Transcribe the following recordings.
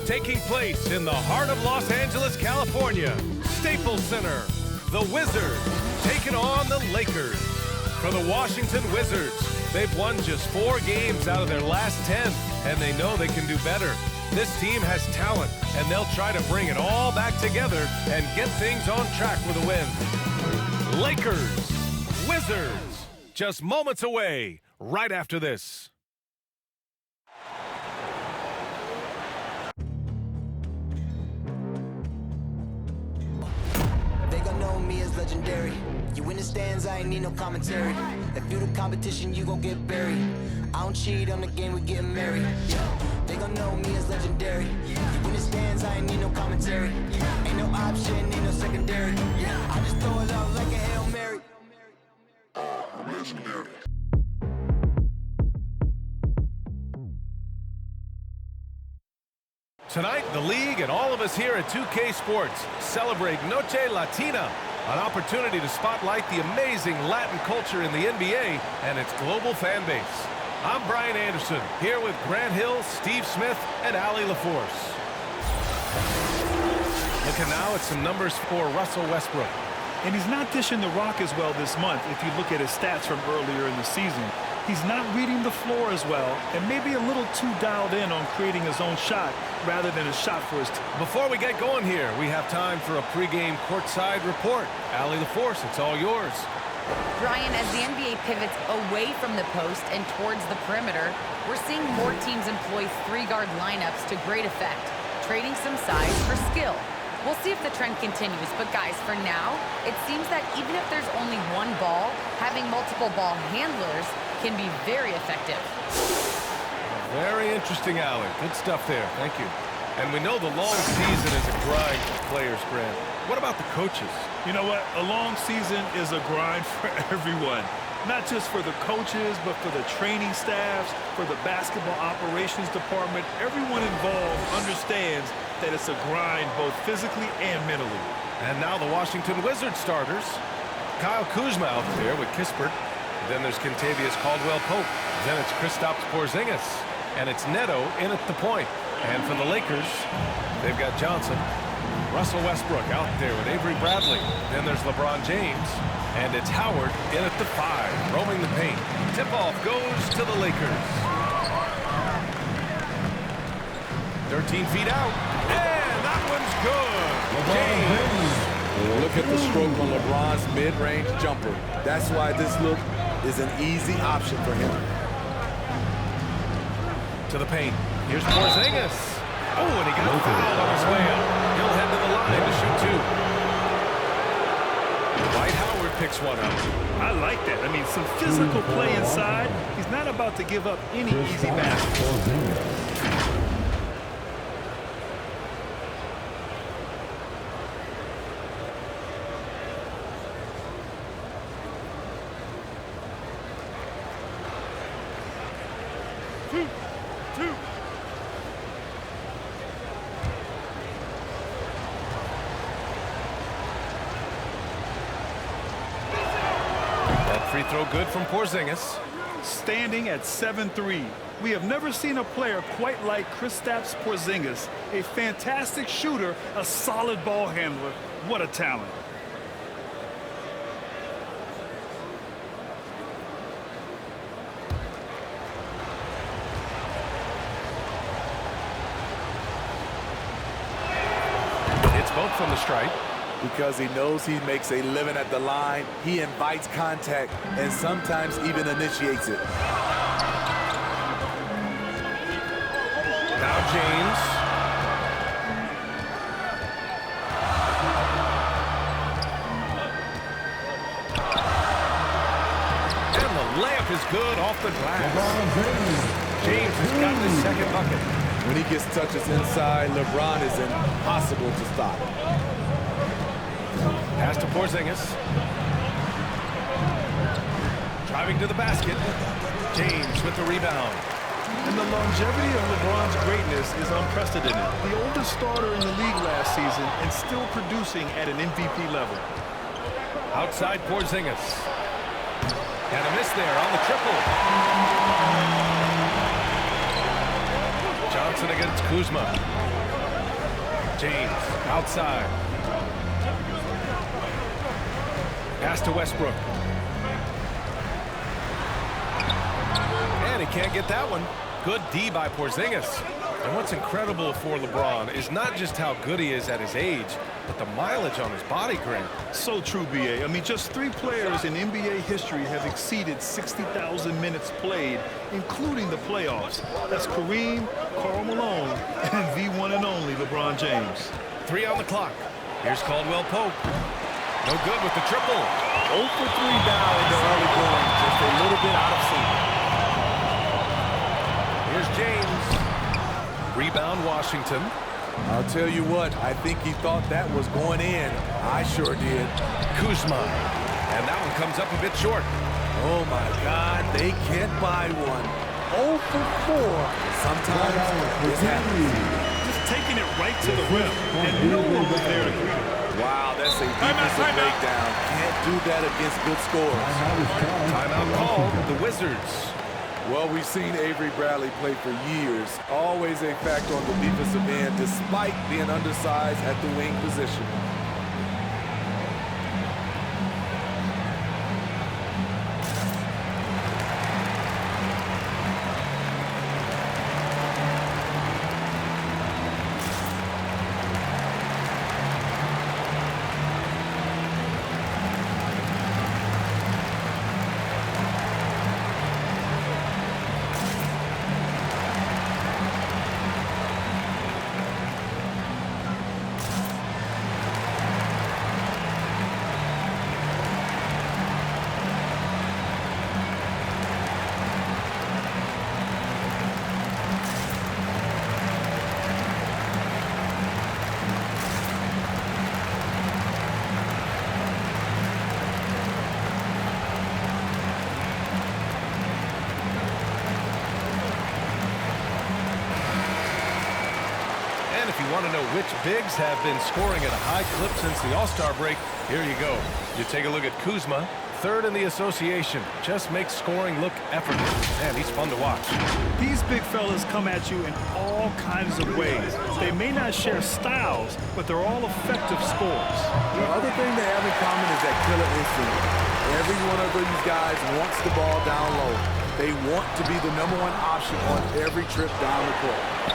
taking place in the heart of Los Angeles, California. Staples Center. The Wizards taking on the Lakers. For the Washington Wizards, they've won just 4 games out of their last 10, and they know they can do better. This team has talent, and they'll try to bring it all back together and get things on track with a win. Lakers, Wizards, just moments away, right after this. They gon' know me as legendary. You in the stands, I ain't need no commentary. If you the competition, you gon' get buried. I don't cheat on the game, we getting married. Yeah. They gon' know me as legendary. You in the stands, I ain't need no commentary. Ain't no option, ain't no secondary. I just throw it out like a Hail Mary. Legendary. Tonight, the league and all of us here at 2K Sports celebrate Noche Latina, an opportunity to spotlight the amazing Latin culture in the NBA and its global fan base. I'm Brian Anderson, here with Grant Hill, Steve Smith, and Allie LaForce. Looking now at some numbers for Russell Westbrook. And he's not dishing the rock as well this month if you look at his stats from earlier in the season. He's not reading the floor as well and maybe a little too dialed in on creating his own shot rather than a shot for his team. Before we get going here, we have time for a pregame courtside report. Allie LaForce, it's all yours. Brian, as the NBA pivots away from the post and towards the perimeter, we're seeing more teams employ 3-guard lineups to great effect, trading some size for skill. We'll see if the trend continues, but guys, for now, it seems that even if there's only one ball, having multiple ball handlers can be very effective. Very interesting, Allie. Good stuff there. Thank you. And we know the long season is a grind for players, Grant. What about the coaches? You know what? A long season is a grind for everyone. Not just for the coaches, but for the training staffs, for the basketball operations department. Everyone involved understands that it's a grind both physically and mentally. And now the Washington Wizards starters. Kyle Kuzma out there with Kispert. Then there's Kentavious Caldwell-Pope. Then it's Kristaps Porzingis. And it's Neto in at the point. And for the Lakers, they've got Johnson. Russell Westbrook out there with Avery Bradley. Then there's LeBron James. And it's Howard in at the 5, roaming the paint. Tip-off goes to the Lakers. 13 feet out. And that one's good. James. Look at the stroke on LeBron's mid-range jumper. That's why this look is an easy option for him. To the paint. Here's Porzingis. Oh, and he got fouled on his way out. He'll head to the line to shoot 2. Dwight Howard picks one up. I like that. I mean, some physical play inside. He's not about to give up any easy baskets. Free throw good from Porzingis. Standing at 7-3. We have never seen a player quite like Kristaps Porzingis. A fantastic shooter, a solid ball handler. What a talent. It's both from the stripe. Because he knows he makes a living at the line, he invites contact and sometimes even initiates it. Now James. And the layup is good off the glass. James has got his second bucket. When he gets touches inside, LeBron is impossible to stop. Pass to Porzingis. Driving to the basket. James with the rebound. And the longevity of LeBron's greatness is unprecedented. The oldest starter in the league last season and still producing at an MVP level. Outside Porzingis. And a miss there on the triple. Johnson against Kuzma. James, outside. Pass to Westbrook. And he can't get that one. Good D by Porzingis. And what's incredible for LeBron is not just how good he is at his age, but the mileage on his body grade. So true, B.A. I mean, just 3 players in NBA history have exceeded 60,000 minutes played, including the playoffs. That's Kareem, Karl Malone, and the one and only LeBron James. 3 on the clock. Here's Caldwell Pope. No good with the triple. 0 for 3 down in the early going. Just a little bit out of sync. Here's James. Rebound, Washington. I'll tell you what, I think he thought that was going in. I sure did. Kuzma. And that one comes up a bit short. Oh, my God, they can't buy one. 0 for 4. Sometimes this happens. Just taking it right to the rim, and no one was there to greet him. Wow, that's a defensive breakdown. Can't do that against good scores. Timeout called, the Wizards. Well, we've seen Avery Bradley play for years. Always a factor on the defensive end, despite being undersized at the wing position. If you want to know which bigs have been scoring at a high clip since the All-Star break, here you go. You take a look at Kuzma, 3rd in the association. Just makes scoring look effortless. Man, he's fun to watch. These big fellas come at you in all kinds of ways. They may not share styles, but they're all effective scorers. The other thing they have in common is that killer instinct. Every one of these guys wants the ball down low. They want to be the #1 option on every trip down the court.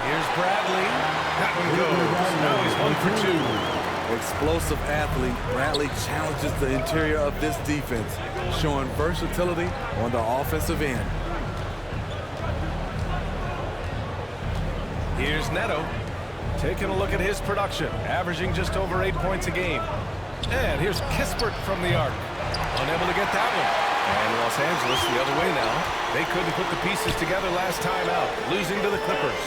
Here's Bradley. That one goes. Now he's 1 for 2. Explosive athlete, Bradley challenges the interior of this defense, showing versatility on the offensive end. Here's Neto. Taking a look at his production, averaging just over 8 points a game. And here's Kispert from the arc. Unable to get that one. And Los Angeles the other way now. They couldn't put the pieces together last time out, losing to the Clippers.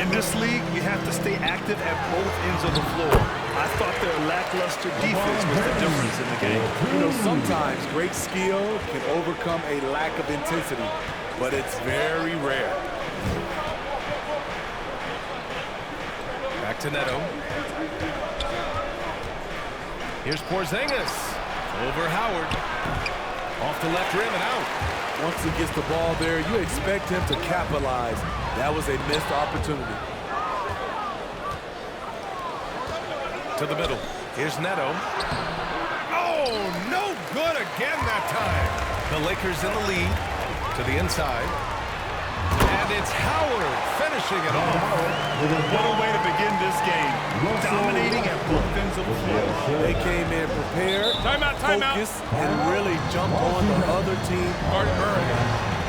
In this league, you have to stay active at both ends of the floor. I thought their lackluster defense was the difference in the game. You know, sometimes great skill can overcome a lack of intensity, but it's very rare. Back to Neto. Here's Porzingis. Over Howard. Off the left rim and out. Once he gets the ball there, you expect him to capitalize. That was a missed opportunity. To the middle. Here's Neto. Oh, no good again that time. The Lakers in the lead. To the inside. And it's Howard finishing it off. What a way to begin this game. Dominating at both ends of the floor. They came in prepared, focused, and really jumped on the other team early.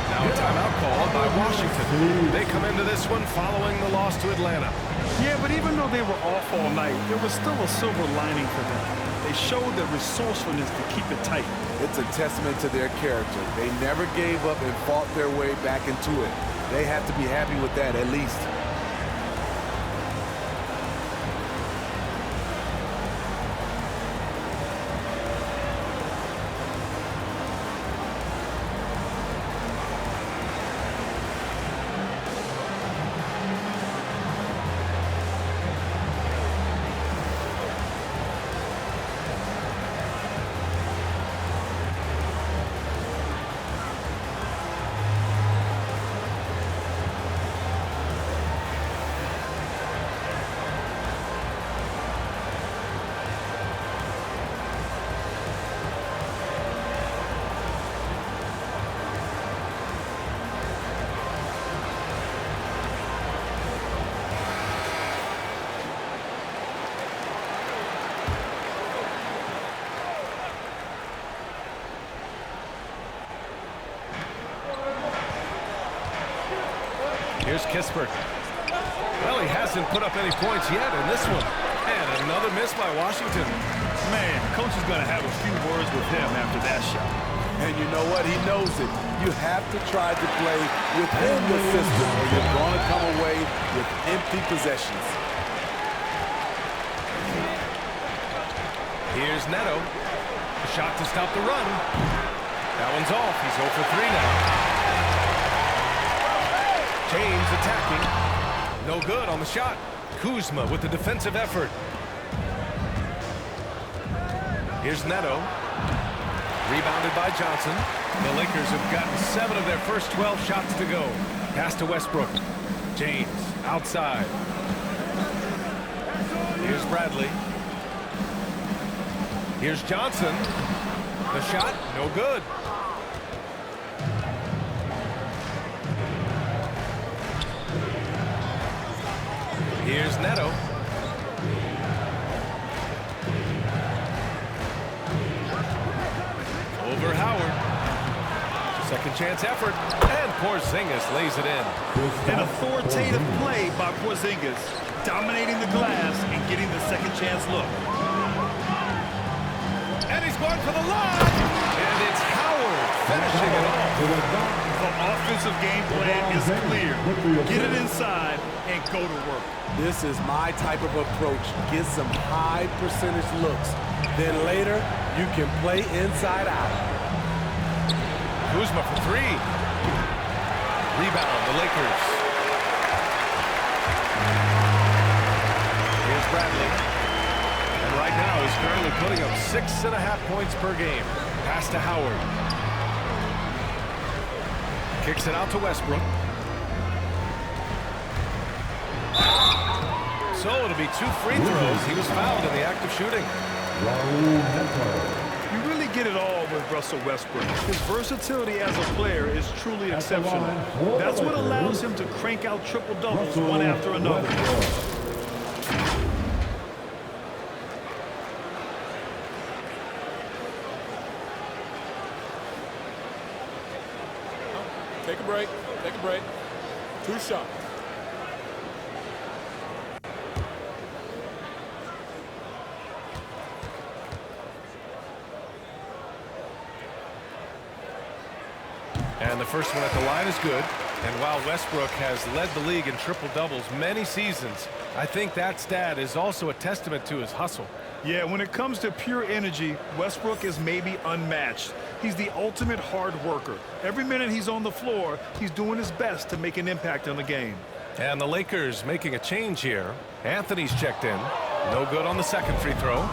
Now a timeout called by Washington. They come into this one following the loss to Atlanta. Yeah, but even though they were off all night, there was still a silver lining for them. They showed their resourcefulness to keep it tight. It's a testament to their character. They never gave up and fought their way back into it. They have to be happy with that at least. Here's Kispert. Well, he hasn't put up any points yet in this one. And another miss by Washington. Man, coach is going to have a few words with him after that shot. And you know what? He knows it. You have to try to play within the system or you're going to come away with empty possessions. Here's Neto. A shot to stop the run. That one's off. He's 0 for 3 now. James attacking. No good on the shot. Kuzma with the defensive effort. Here's Neto. Rebounded by Johnson. The Lakers have gotten 7 of their first 12 shots to go. Pass to Westbrook. James outside. Here's Bradley. Here's Johnson. The shot, no good. Here's Neto. Over Howard. Second chance effort. And Porzingis lays it in. An authoritative play by Porzingis, dominating the glass and getting the second chance look. And he's going for the line. And it's Howard finishing it off. The offensive game plan is clear. Get it inside and go to work. This is my type of approach. Get some high percentage looks. Then later, you can play inside out. Kuzma for 3. Rebound, the Lakers. Here's Bradley. And right now he's currently putting up 6.5 points per game. Pass to Howard. Kicks it out to Westbrook. So it'll be 2 free throws. He was fouled in the act of shooting. You really get it all with Russell Westbrook. His versatility as a player is truly exceptional. That's what allows him to crank out triple-doubles one after another. Take a break. Take a break. 2 shots. And the first one at the line is good. And while Westbrook has led the league in triple-doubles many seasons, I think that stat is also a testament to his hustle. Yeah, when it comes to pure energy, Westbrook is maybe unmatched. He's the ultimate hard worker. Every minute he's on the floor, he's doing his best to make an impact on the game. And the Lakers making a change here. Anthony's checked in. No good on the second free throw.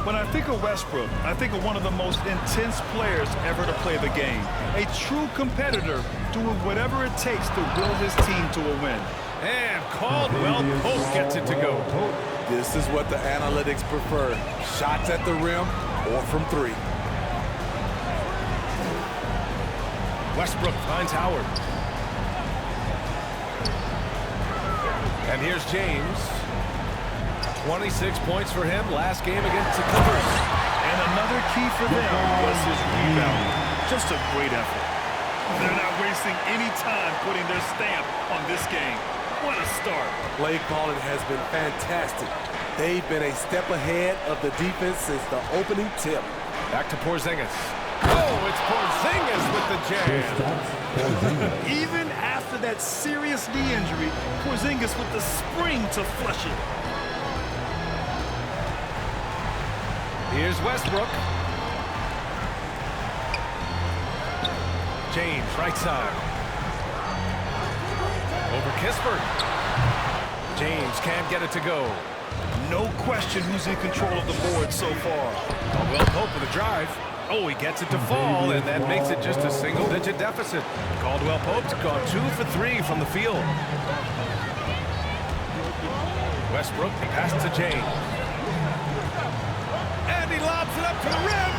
When I think of Westbrook, I think of one of the most intense players ever to play the game. A true competitor doing whatever it takes to will his team to a win. And Caldwell Pope gets it to go. This is what the analytics prefer. Shots at the rim or from 3. Westbrook finds Howard. And here's James. 26 points for him last game against the Clippers. And another key for them was his rebound. Just a great effort. They're not wasting any time putting their stamp on this game. What a start. Play calling has been fantastic. They've been a step ahead of the defense since the opening tip. Back to Porzingis. Oh, it's Porzingis with the jam. Even after that serious knee injury, Porzingis with the spring to flush it. Here's Westbrook. James, right side. Over Kispert. James can't get it to go. No question who's in control of the board so far. Caldwell Pope with a drive. Oh, he gets it to fall, and that makes it just a single-digit deficit. Caldwell Pope's gone 2 for 3 from the field. Westbrook pass to James. And he lobs it up to the rim.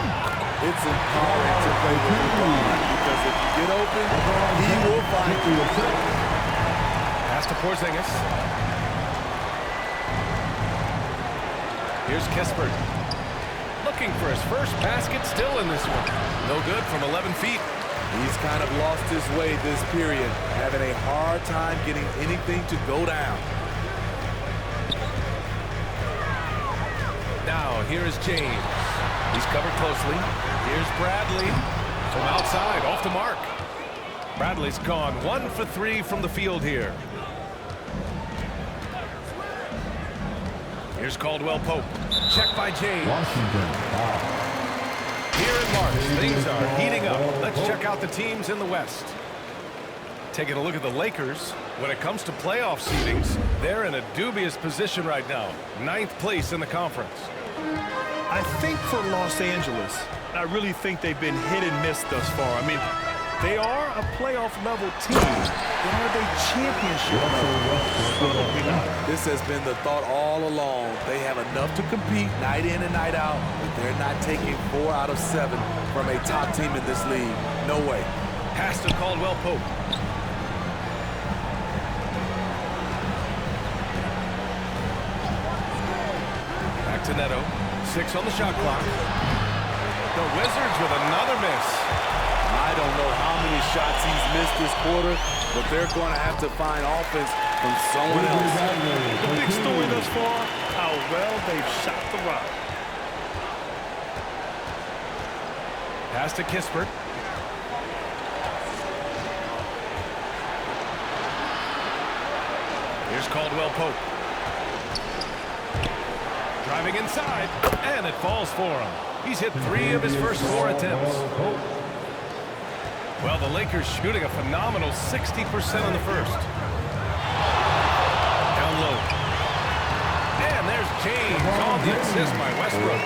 It's empowering to play with LeBron because if you get open, he will find you. Pass to Porzingis. Here's Kispert. Looking for his first basket still in this one. No good from 11 feet. He's kind of lost his way this period, having a hard time getting anything to go down. Now, here is James. He's covered closely. Here's Bradley from outside, off the mark. Bradley's gone 1 for 3 from the field here. Here's Caldwell Pope. Check by James. Here in March, things are heating up. Let's check out the teams in the West. Taking a look at the Lakers. When it comes to playoff seedings, they're in a dubious position right now. 9th place in the conference. I think for Los Angeles, I really think they've been hit and miss thus far. I mean, they are a playoff-level team, but are they championship level? Probably not. This has been the thought all along. They have enough to compete night in and night out, but they're not taking 4 out of 7 from a top team in this league. No way. Pass to Caldwell Pope. Back to Neto. 6 on the shot clock. The Wizards with another miss. I don't know how many shots he's missed this quarter, but they're going to have to find offense from someone else. The big story thus far, how well they've shot the rock. Pass to Kispert. Here's Caldwell Pope. Driving inside, and it falls for him. He's hit 3 of his first 4 attempts. Well, the Lakers shooting a phenomenal 60% on the first. Down low. And there's James on the assist by Westbrook.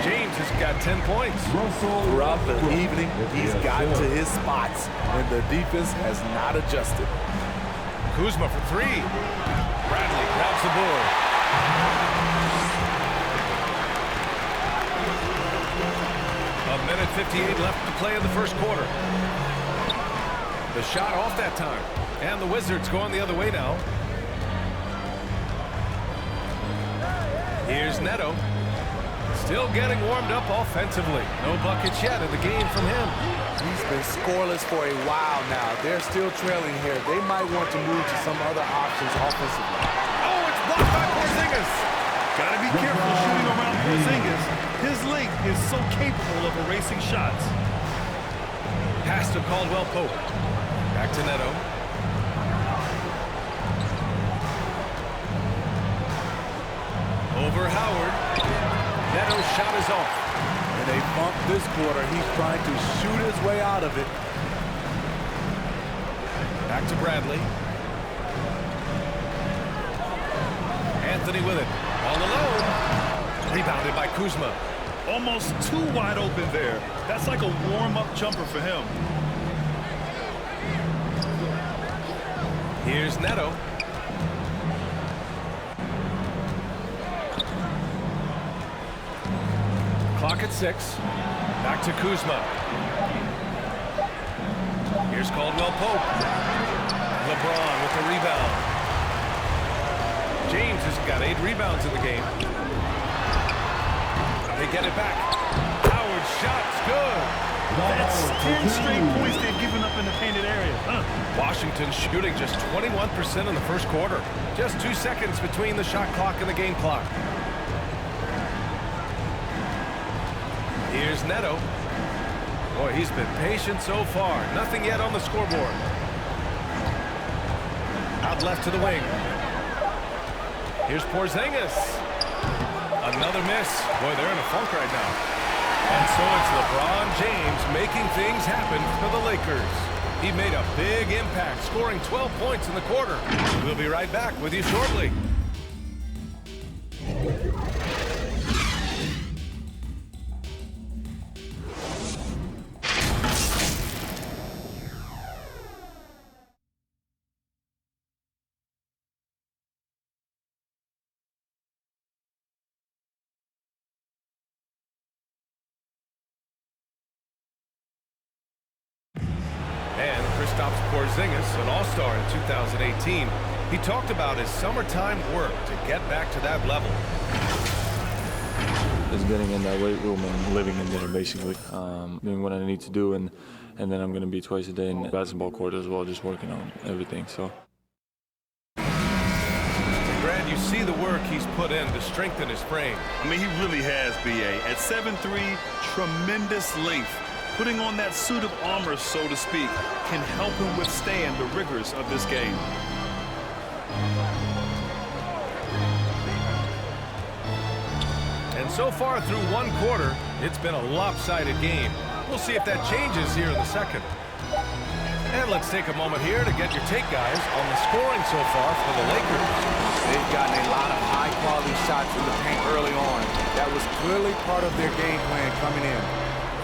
James has got 10 points. Throughout the evening, he's gotten to his spots, and the defense has not adjusted. Kuzma for 3. Bradley grabs the board. A minute 58 left to play in the first quarter. The shot off that time. And the Wizards going the other way now. Here's Neto. Still getting warmed up offensively. No buckets yet in the game from him. He's been scoreless for a while now. They're still trailing here. They might want to move to some other options offensively. Oh, it's blocked by Porzingis. Got to be careful shooting around Porzingis. His length is so capable of erasing shots. Pass to Caldwell Pope. Back to Neto. Over Howard. Neto's shot is off. In a bump this quarter, he's trying to shoot his way out of it. Back to Bradley. Anthony with it. All alone. Rebounded by Kuzma. Almost too wide open there. That's like a warm-up jumper for him. Here's Neto. Clock at 6. Back to Kuzma. Here's Caldwell Pope. LeBron with the rebound. James has got 8 rebounds in the game. They get it back. Howard's shot's good. That's 10 straight points they've given up in the painted area. Washington shooting just 21% in the first quarter. Just 2 seconds between the shot clock and the game clock. Here's Neto. Boy, he's been patient so far. Nothing yet on the scoreboard. Out left to the wing. Here's Porzingis. Another miss. Boy, they're in a funk right now. And so it's LeBron James making things happen for the Lakers. He made a big impact, scoring 12 points in the quarter. We'll be right back with you shortly. And Kristaps Porzingis, an all-star in 2018, he talked about his summertime work to get back to that level. Just getting in that weight room and living in there, basically. Doing what I need to do and and then I'm going to be twice a day in the basketball court as well, just working on everything. So. Grant, you see the work he's put in to strengthen his frame. I mean, he really has, B.A. At 7'3", tremendous length. Putting on that suit of armor, so to speak, can help him withstand the rigors of this game. And so far through one quarter, it's been a lopsided game. We'll see if that changes here in the second. And let's take a moment here to get your take, guys, on the scoring so far for the Lakers. They've gotten a lot of high-quality shots in the paint early on. That was clearly part of their game plan coming in.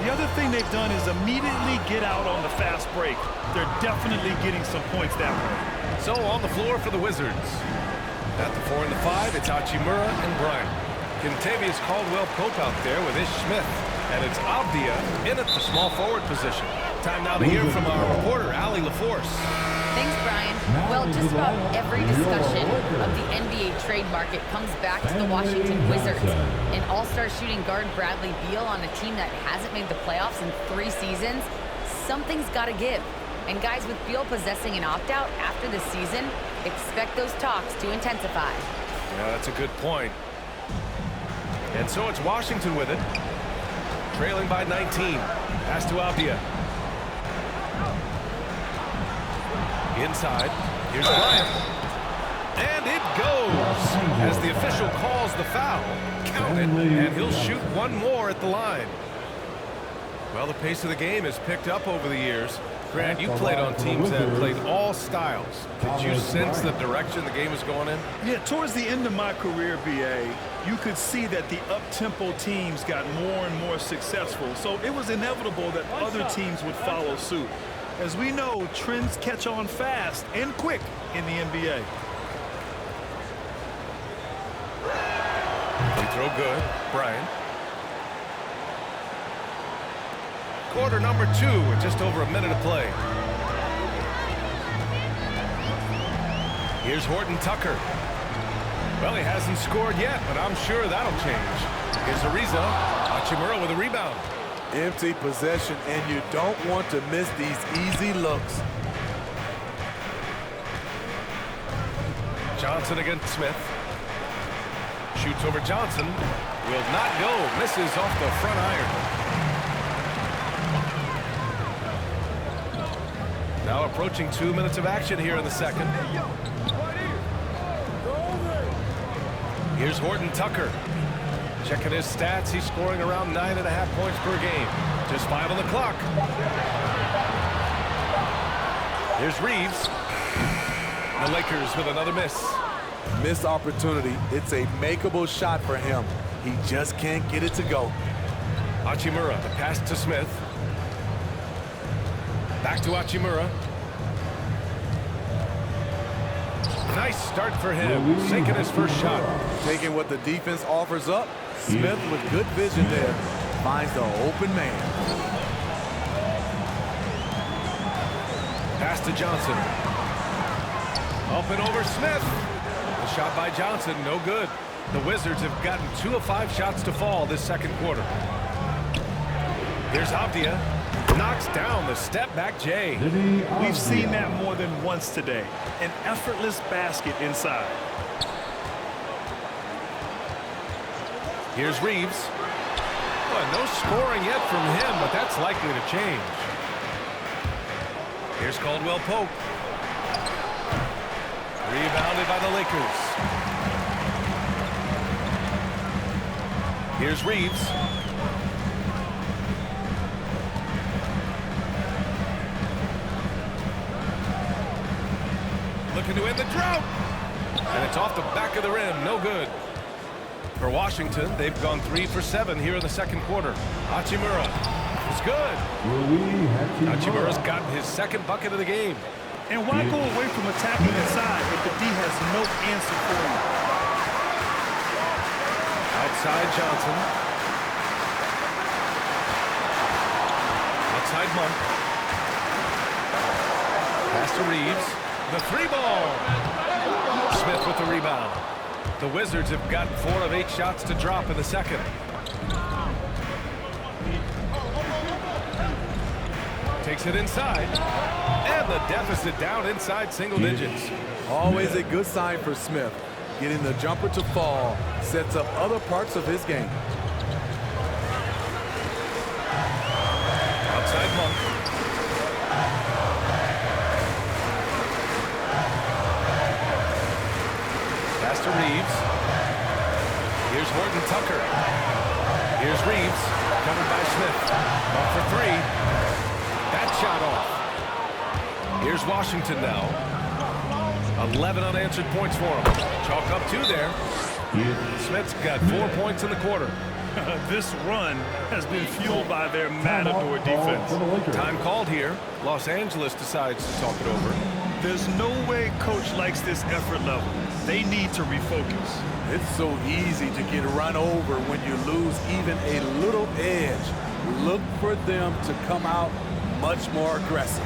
The other thing they've done is immediately get out on the fast break. They're definitely getting some points that way. So on the floor for the Wizards. At the 4 and the 5, it's Hachimura and Bryant. Kentavious Caldwell-Pope out there with Ish Smith. And it's Avdija in at the small forward position. Time now to hear from our reporter, Allie LaForce. Thanks, Brian. Well, just about every discussion of the NBA trade market comes back to the Washington Wizards. An all-star shooting guard Bradley Beal on a team that hasn't made the playoffs in 3 seasons. Something's got to give. And guys, with Beal possessing an opt-out after this season, expect those talks to intensify. Yeah, that's a good point. And so it's Washington with it. Trailing by 19. Pass to Avdija. Inside. Here's Bryant. And it goes. As the official calls the foul. Count it. And he'll shoot one more at the line. Well, the pace of the game has picked up over the years. Grant, you played on teams that played all styles. Did you sense the direction the game was going in? Yeah, towards the end of my career, B.A., you could see that the up-tempo teams got more and more successful. So it was inevitable that other teams would follow suit. As we know, trends catch on fast and quick in the NBA. Free throw good. Bryant. Quarter number 2 with just over a minute to play. Here's Horton Tucker. Well, he hasn't scored yet, but I'm sure that'll change. Here's Ariza. Hachimura with a rebound. Empty possession, and you don't want to miss these easy looks. Johnson against Smith. Shoots over Johnson. Will not go. Misses off the front iron. Now approaching 2 minutes of action here in the second. Here's Horton Tucker. Checking his stats, he's scoring around 9.5 points per game. Just 5 on the clock. Here's Reeves. The Lakers with another miss. Missed opportunity. It's a makeable shot for him. He just can't get it to go. Hachimura, the pass to Smith. Back to Hachimura. Nice start for him. Sinking his first shot. Taking what the defense offers up. Smith with good vision there. Finds the open man. Pass to Johnson. Up and over Smith. The shot by Johnson, no good. The Wizards have gotten 2 of 5 shots to fall this second quarter. Here's Avdija. Knocks down the step-back J. We've seen that more than once today. An effortless basket inside. Here's Reeves. Well, no scoring yet from him, but that's likely to change. Here's Caldwell-Pope. Rebounded by the Lakers. Here's Reeves. Looking to end the drought. And it's off the back of the rim. No good. For Washington, they've gone 3 for 7 here in the second quarter. Hachimura is good. Hachimura's gotten his second bucket of the game. And why go away from attacking inside if the D has no answer for you? Outside Johnson. Outside Monk. Pass to Reeves. The 3-ball. Smith with the rebound. The Wizards have gotten 4 of 8 shots to drop in the second. Take Takes it inside. And the deficit down inside single digits. Always a good sign for Smith. Getting the jumper to fall sets up other parts of his game. Outside Monk. Pass to Reeves. Here's Horton Tucker. Here's Reeves. Covered by Smith. Up for three. That shot off. Here's Washington now. 11 unanswered points for him. Chalk up 2 there. Smith's got 4 points in the quarter. This run has been fueled by their matador defense. Time called here. Los Angeles decides to talk it over. There's no way coach likes this effort level. They need to refocus. It's so easy to get run over when you lose even a little edge. Look for them to come out much more aggressive.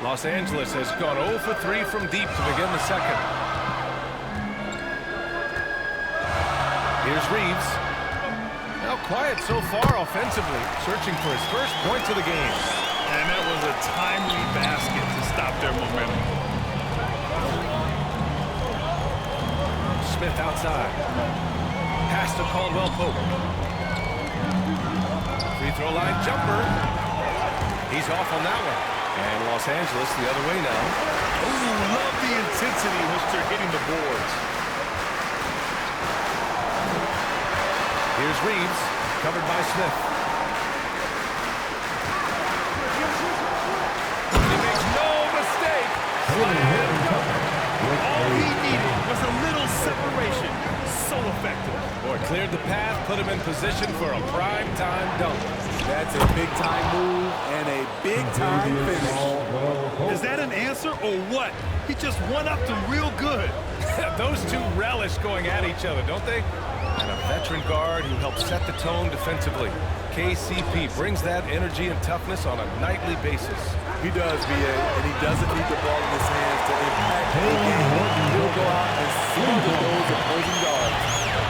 Los Angeles has gone 0 for 3 from deep to begin the second. Here's Reeves. Now quiet so far offensively, searching for his first points of the game. And that was a timely basket to stop their momentum. Smith outside. Pass to Caldwell Pope. Free throw line jumper. He's off on that one. And Los Angeles the other way now. Ooh, love the intensity which they're hitting the boards. Here's Reeves, covered by Smith. He makes no mistake. All he needed was a little separation. So effective. Boy, cleared the path, put him in position for a prime-time dunk. That's a big-time move and a big-time finish. Is that an answer or what? He just one-upped him real good. Those two relish going at each other, don't they? And a veteran guard who helps set the tone defensively. KCP brings that energy and toughness on a nightly basis. He does, VA, and he doesn't need the ball in his hands to impact the game. He'll go out and smother those opposing guards.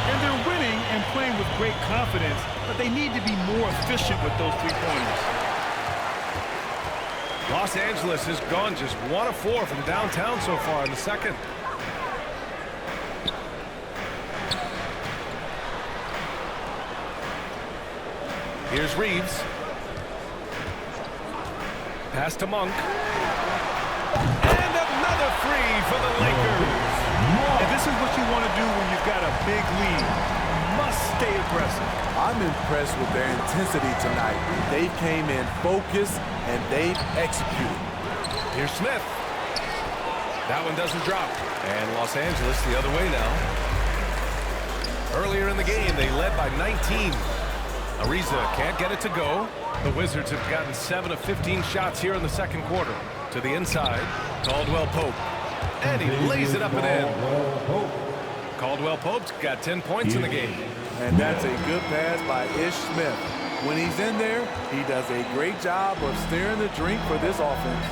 And they're winning and playing with great confidence, but they need to be more efficient with those three-pointers. Los Angeles has gone just 1 of 4 from downtown so far in the second. Here's Reeves. Pass to Monk. And another free for the Lakers. And this is what you want to do when you've got a big lead. Must stay aggressive. I'm impressed with their intensity tonight. They came in focused and they've executed. Here's Smith. That one doesn't drop. And Los Angeles the other way now. Earlier in the game, they led by 19. Ariza can't get it to go. The Wizards have gotten 7 of 15 shots here in the second quarter. To the inside, Caldwell Pope. And he lays it up and in. Caldwell Pope's got 10 points in the game. And that's a good pass by Ish Smith. When he's in there, he does a great job of steering the drink for this offense.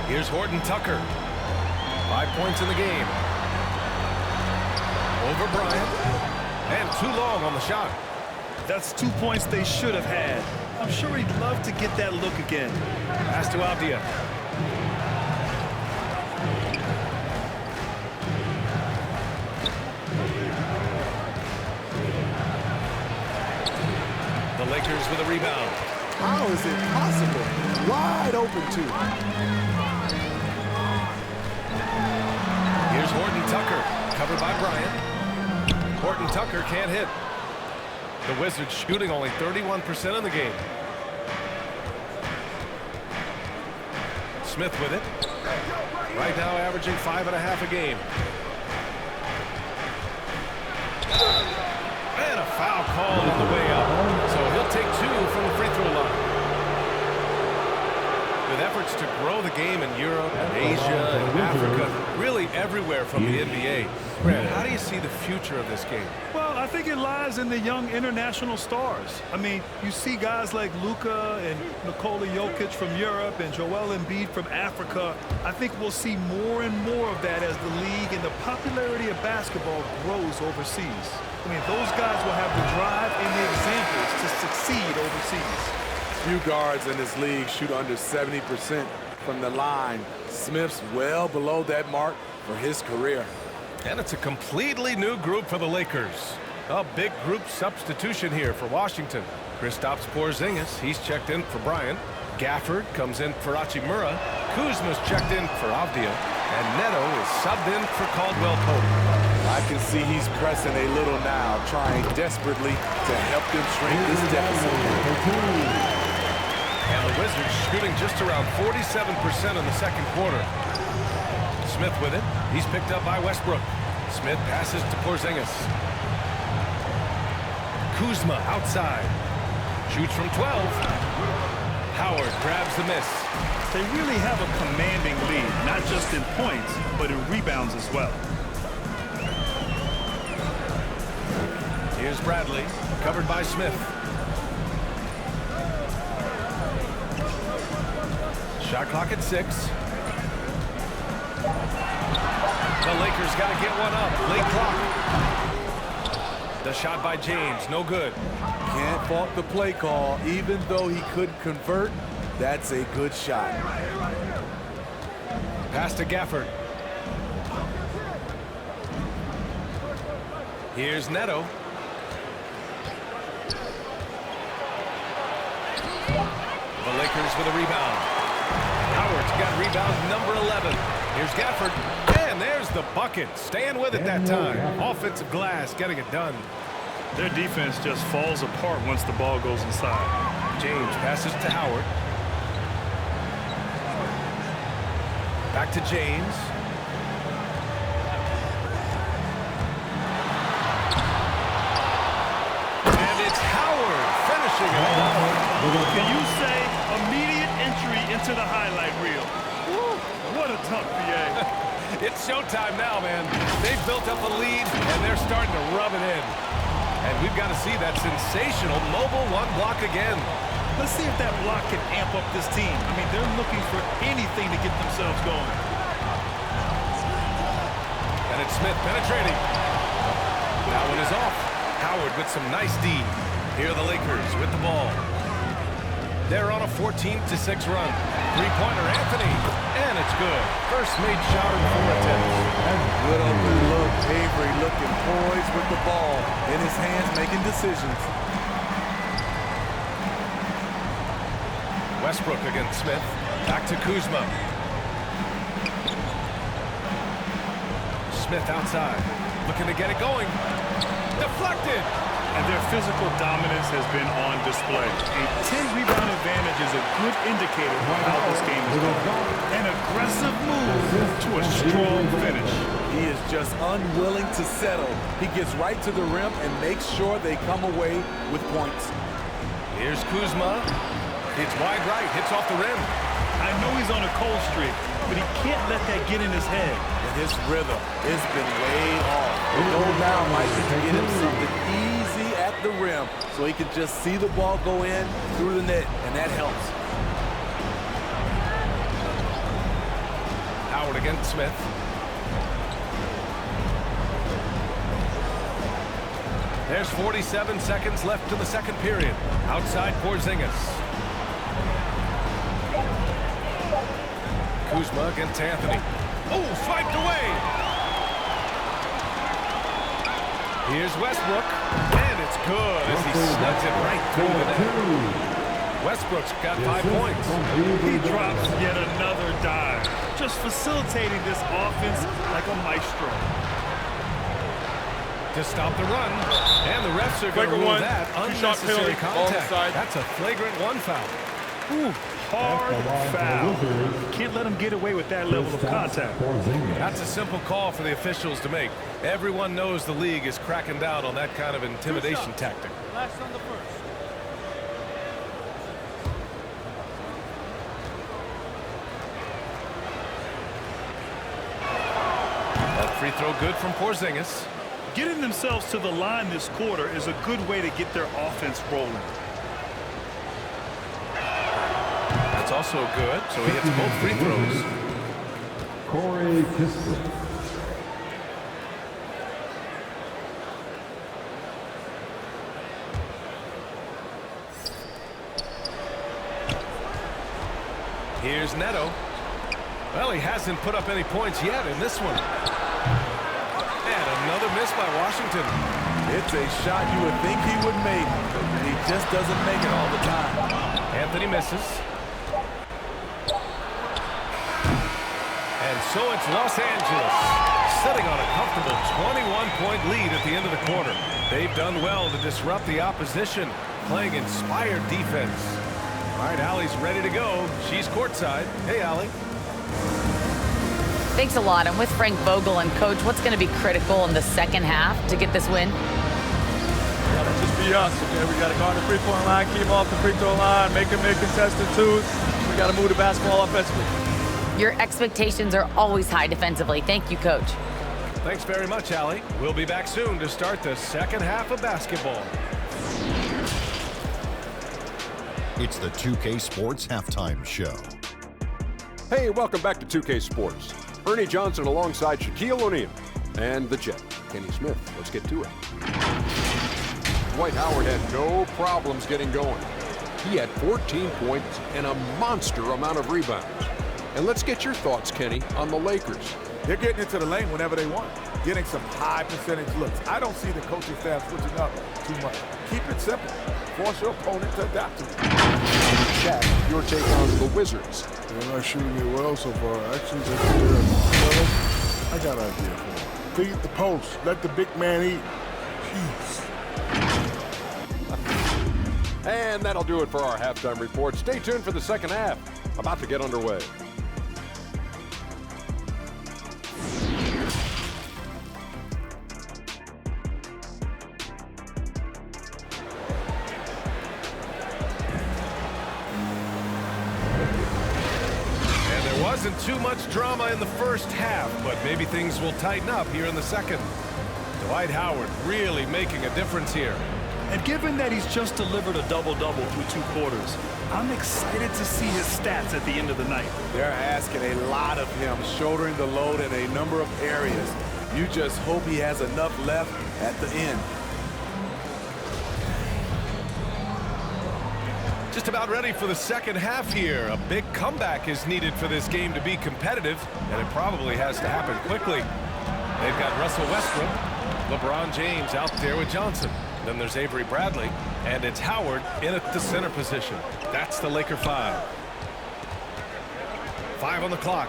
Here's Horton Tucker. 5 points in the game. Over Bryant. And too long on the shot. That's 2 points they should have had. I'm sure he'd love to get that look again. Pass to Avdija. The Lakers with a rebound. How is it possible? Wide open too. Here's Tucker, covered by Bryant. Horton Tucker can't hit. The Wizards shooting only 31% in the game. Smith with it. Right now averaging 5.5 a game. And a foul call on the way up. So he'll take 2 from the free throw line. With efforts to grow the game in Europe and Asia and Africa, really everywhere from the NBA. Brad, how do you see the future of this game? Well, I think it lies in the young international stars. I mean, you see guys like Luka and Nikola Jokic from Europe and Joel Embiid from Africa. I think we'll see more and more of that as the league and the popularity of basketball grows overseas. I mean, those guys will have the drive and the examples to succeed overseas. Few guards in this league shoot under 70% from the line. Smith's well below that mark for his career. And it's a completely new group for the Lakers. A big group substitution here for Washington. Kristaps Porzingis, he's checked in for Bryant. Gafford comes in for Hachimura. Kuzma's checked in for Avdija. And Neto is subbed in for Caldwell Pope. I can see he's pressing a little now, trying desperately to help them shrink this deficit. And the Wizards shooting just around 47% in the second quarter. Smith with it. He's picked up by Westbrook. Smith passes to Porzingis. Kuzma outside. Shoots from 12. Howard grabs the miss. They really have a commanding lead, not just in points, but in rebounds as well. Here's Bradley, covered by Smith. Shot clock at 6. The Lakers got to get one up. Late clock. The shot by James, no good. Can't fault the play call. Even though he couldn't convert, that's a good shot. Pass to Gafford. Here's Neto. The Lakers with a rebound. Howard's got rebound number 11. Here's Gafford. And there's the bucket. Staying with it that time. Offensive glass, getting it done. Their defense just falls apart once the ball goes inside. James passes to Howard. Back to James. And it's Howard finishing it off. Can you say immediate entry into the highlight reel? Woo, what a tough PA. It's showtime now, man. They've built up a lead, and they're starting to rub it in. And we've got to see that sensational mobile one block again. Let's see if that block can amp up this team. I mean, they're looking for anything to get themselves going. And it's Smith penetrating. That one is off. Howard with some nice D. Here are the Lakers with the ball. They're on a 14-6 run. Three-pointer, Anthony. And it's good. First made shot in 4 attempts. Good open look. Avery looking poised with the ball in his hands, making decisions. Westbrook against Smith. Back to Kuzma. Smith outside. Looking to get it going. Deflected. And their physical dominance has been on display. A 10-rebound advantage is a good indicator of how this game is going. An aggressive move to a strong finish. He is just unwilling to settle. He gets right to the rim and makes sure they come away with points. Here's Kuzma. It's wide right. Hits off the rim. I know he's on a cold streak, but he can't let that get in his head. And his rhythm has been way off. The goal now might be to get him something easy at the rim so he can just see the ball go in through the net, and that helps. Howard against Smith. There's 47 seconds left to the second period. Outside Porzingis. Kuzma against Anthony. Oh, swiped away. Here's Westbrook. And it's good as he snugs it right through the net. Westbrook's got 5 points. He drops yet another dive. just facilitating this offense like a maestro. To stop the run, and the refs are going to rule that unnecessary contact. That's a flagrant one foul. Ooh, hard foul. Can't let him get away with that level of contact. That's a simple call for the officials to make. Everyone knows the league is cracking down on that kind of intimidation tactic. Last on the first. That free throw good from Porzingis. Getting themselves to the line this quarter is a good way to get their offense rolling. That's also good, so he hits both free throws. Here's Neto. Well, he hasn't put up any points yet in this one. And another miss by Washington. It's a shot you would think he would make, but he just doesn't make it all the time. Anthony misses. And so it's Los Angeles, sitting on a comfortable 21-point lead at the end of the quarter. They've done well to disrupt the opposition, playing inspired defense. All right, Allie's ready to go. She's courtside. Hey, Allie. Thanks a lot. I'm with Frank Vogel. And, Coach, what's going to be critical in the second half to get this win? Gotta just be us, okay? We gotta guard the three-point line, keep them off the free throw line, make them make contested twos. We gotta move the basketball offensively. Your expectations are always high defensively. Thank you, Coach. Thanks very much, Allie. We'll be back soon to start the second half of basketball. It's the 2K Sports Halftime Show. Hey, welcome back to 2K Sports. Ernie Johnson alongside Shaquille O'Neal and the Jet, Kenny Smith. Let's get to it. Dwight Howard had no problems getting going. He had 14 points and a monster amount of rebounds. And let's get your thoughts, Kenny, on the Lakers. They're getting into the lane whenever they want, getting some high percentage looks. I don't see the coaching staff switching up too much. Keep it simple. Force your opponent to adapt to it. Shaq, your take on the Wizards. They're not shooting it well so far. Actually, they're good. I got an idea for them. Feed the post. Let the big man eat. Jeez. And that'll do it for our halftime report. Stay tuned for the second half. About to get underway. Wasn't too much drama in the first half, but maybe things will tighten up here in the second. Dwight Howard really making a difference here. And given that he's just delivered a double-double through 2 quarters, I'm excited to see his stats at the end of the night. They're asking a lot of him, shouldering the load in a number of areas. You just hope he has enough left at the end. Just about ready for the second half here. A big comeback is needed for this game to be competitive, and it probably has to happen quickly. They've got Russell Westbrook, LeBron James out there with Johnson. Then there's Avery Bradley, and it's Howard in at the center position. That's the Laker 5. 5 on the clock.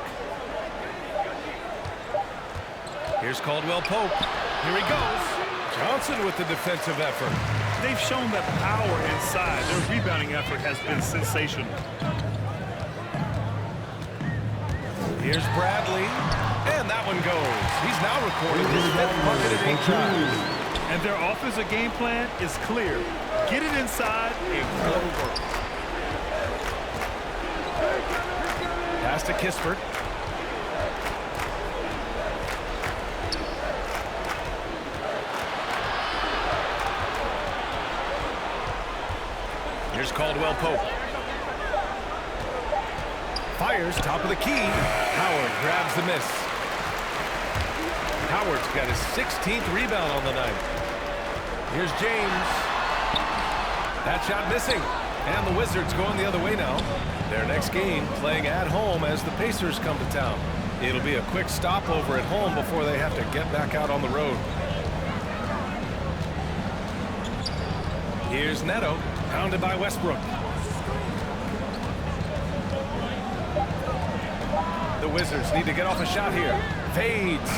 Here's Caldwell Pope. Here he goes. Johnson with the defensive effort. They've shown that power inside. Their rebounding effort has been sensational. Here's Bradley, and that one goes. He's now recorded his 5th bucket at 8 tries. And their offensive game plan is clear. Get it inside and go to work. Pass to Kispert. Here's Caldwell Pope. Fires, top of the key. Howard grabs the miss. Howard's got his 16th rebound on the night. Here's James. That shot missing. And the Wizards going the other way now. Their next game playing at home as the Pacers come to town. It'll be a quick stopover at home before they have to get back out on the road. Here's Neto. Pounded by Westbrook. The Wizards need to get off a shot here. Fades.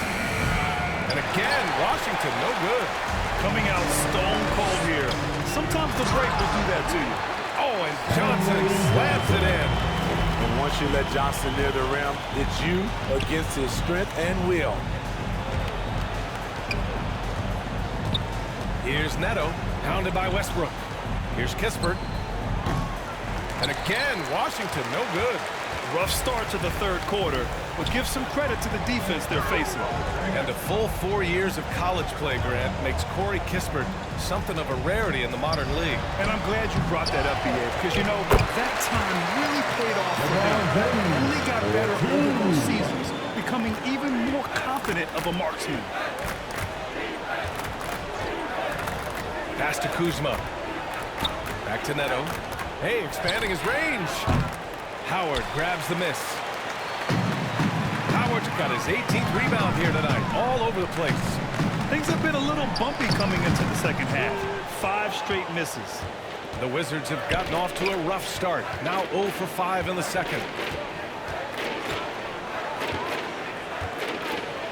And again, Washington, no good. Coming out stone cold here. Sometimes the break will do that to you. Oh, and Johnson slams it in. And once you let Johnson near the rim, it's you against his strength and will. Here's Neto, pounded by Westbrook. Here's Kispert. And again, Washington, no good. Rough start to the third quarter, but give some credit to the defense they're facing. And a full 4 years of college play, Grant, makes Corey Kispert something of a rarity in the modern league. And I'm glad you brought that up, BA, because, you know, that time really paid off for him. Only got better over those seasons, becoming even more confident of a marksman. Pass to Kuzma. Back to Neto. Hey, expanding his range. Howard grabs the miss. Howard's got his 18th rebound here tonight, all over the place. Things have been a little bumpy coming into the second half. 5 straight misses. The Wizards have gotten off to a rough start. Now 0 for 5 in the second.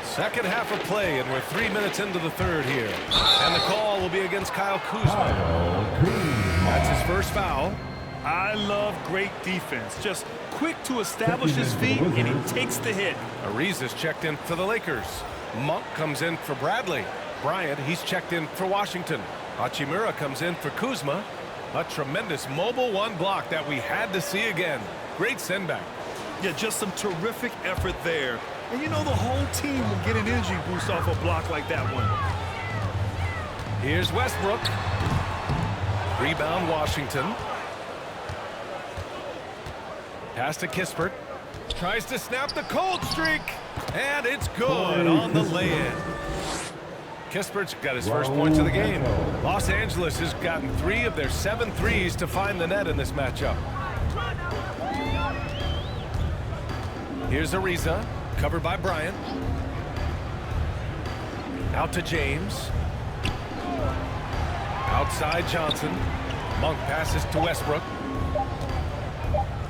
Second half of play, and we're 3 minutes into the third here. And the call will be against Kyle Kuzma. That's his first foul. I love great defense. Just quick to establish his feet, and he takes the hit. Ariza's checked in for the Lakers. Monk comes in for Bradley. Bryant, he's checked in for Washington. Hachimura comes in for Kuzma. A tremendous mobile one block that we had to see again. Great send back. Yeah, just some terrific effort there. And you know the whole team will get an energy boost off a block like that one. Here's Westbrook. Rebound Washington. Pass to Kispert. Tries to snap the cold streak. And it's good on the lay-in. Kispert's got his first points of the game. Los Angeles has gotten 3 of their 7 threes to find the net in this matchup. Here's Ariza, covered by Bryant. Out to James. Outside Johnson. Monk passes to Westbrook.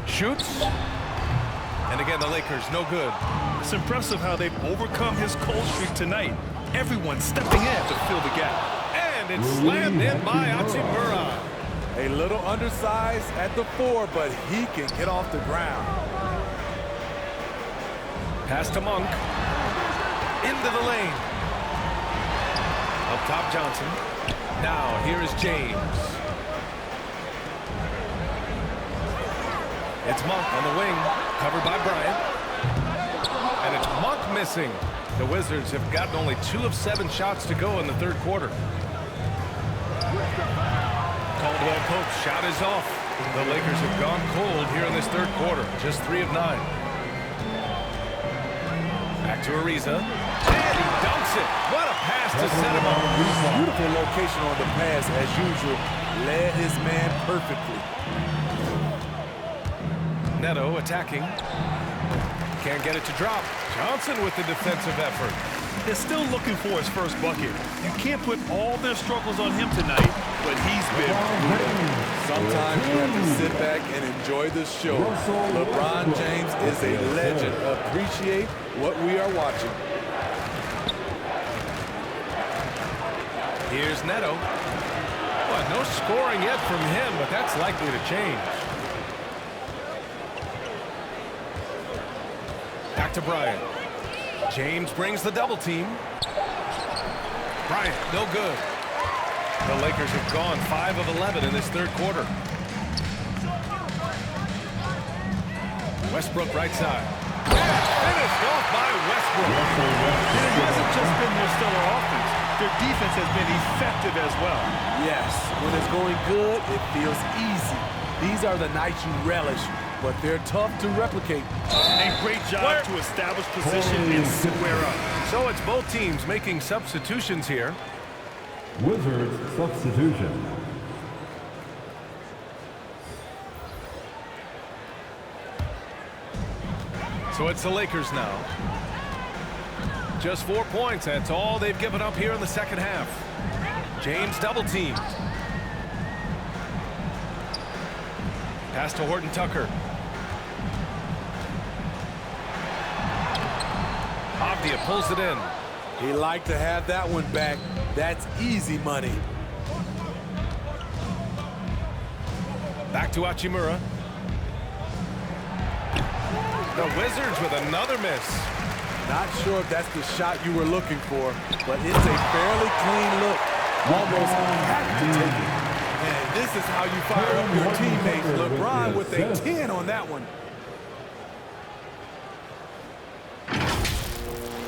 Shoots. And again, the Lakers, no good. It's impressive how they've overcome his cold streak tonight. Everyone stepping in to fill the gap. And it's slammed in by Hachimura. A little undersized at the 4, but he can get off the ground. Pass to Monk. Into the lane. Up top, Johnson. Now, here is James. It's Monk on the wing, covered by Bryant. And it's Monk missing. The Wizards have gotten only 2 of 7 shots to go in the third quarter. Caldwell Pope's shot is off. The Lakers have gone cold here in this third quarter. Just 3 of 9. Back to Ariza. And he dunks it. What a pass to set him up. Beautiful location on the pass, as usual. Led his man perfectly. Neto attacking. Can't get it to drop. Johnson with the defensive effort. They're still looking for his first bucket. You can't put all their struggles on him tonight, but he's been brutal. Sometimes you have to sit back and enjoy the show. LeBron James is a legend. Appreciate what we are watching. Here's Neto. Well, no scoring yet from him, but that's likely to change. Back to Bryant. James brings the double team. Bryant, no good. The Lakers have gone 5 of 11 in this third quarter. Westbrook right side. Finished off by Westbrook. And it hasn't just been their stellar offense. Their defense has been effective as well. Yes, when it's going good, it feels easy. These are the nights you relish, but they're tough to replicate. And great job to establish position and square up. So it's both teams making substitutions here. Wizards substitution. So it's the Lakers now. Just 4 points. That's all they've given up here in the second half. James double teamed. Pass to Horton Tucker. Avdija pulls it in. He liked to have that one back. That's easy money. Back to Hachimura. The Wizards with another miss. Not sure if that's the shot you were looking for, but it's a fairly clean look. Almost had to take it. And this is how you fire up your teammates. LeBron with a 10 on that one.